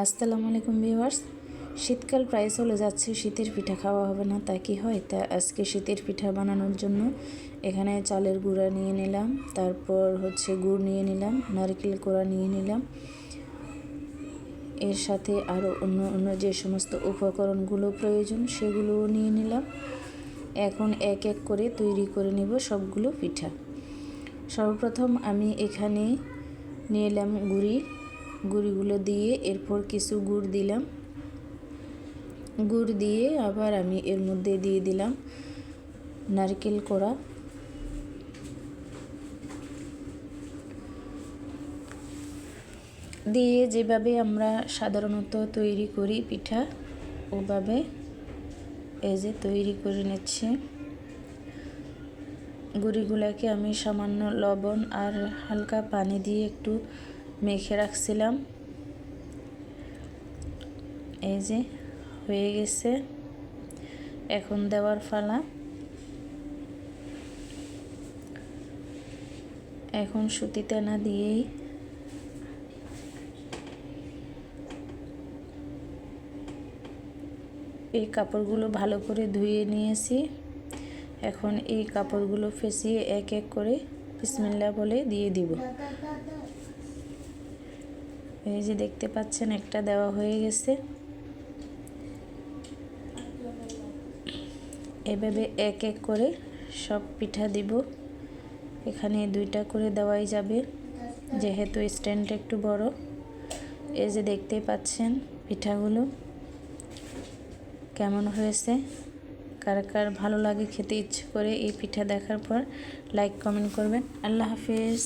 আসসালামু আলাইকুম ভিউয়ার্স। শীতকাল প্রায় চলে যাচ্ছে, শীতের পিঠা খাওয়া হবে না তা কি হয়? তা আজকে শীতের পিঠা বানানোর জন্য এখানে চালের গুঁড়া নিয়ে নিলাম, তারপর গুড় নিয়ে নিলাম, নারকেল কোড়া নিয়ে নিলাম, এর সাথে আরও অন্য অন্য যে সমস্ত উপকরণগুলো প্রয়োজন সেগুলোও নিয়ে নিলাম। এখন এক এক করে তৈরি করে নেব সবগুলো পিঠা। সর্বপ্রথম আমি এখানে নিয়ে নিলাম গুঁড়িগুলো দিয়ে এরপর কিছু গুড় দিলাম। গুড় দিয়ে আবার আমি এর মধ্যে দিয়ে দিলাম নারকেল কোড়া, দিয়ে যেভাবে আমরা সাধারণত তৈরি করি পিঠা ওভাবে তৈরি করে নিচ্ছি। গুঁড়িগুলোকে আমি সামান্য লবণ আর হালকা পানি দিয়ে একটু মেখে রাখছিলাম। হয়ে গেছে, এখন দেওয়ার পালা। এখন সুতি তেনা দিয়েই এই কাপড়গুলো ভালো করে ধুয়ে নিয়েছি। এখন এই কাপড়গুলো ফেঁসিয়ে এক এক করে বিসমিল্লাহ বলে দিয়ে দিব। দেখতে পাচ্ছেন একটা দেওয়া হয়ে গেছে। এভাবে এক এক করে সব পিঠা দিব। এখানে দুইটা করে দেওয়াই যাবে যেহেতু স্ট্যান্ডটা একটু বড়। দেখতে পাচ্ছেন পিঠাগুলো কেমন হয়েছে। কার কার ভালো লাগে খেতে ইচ্ছে করে এই পিঠা দেখার পর লাইক কমেন্ট করবেন। আল্লাহ হাফেজ।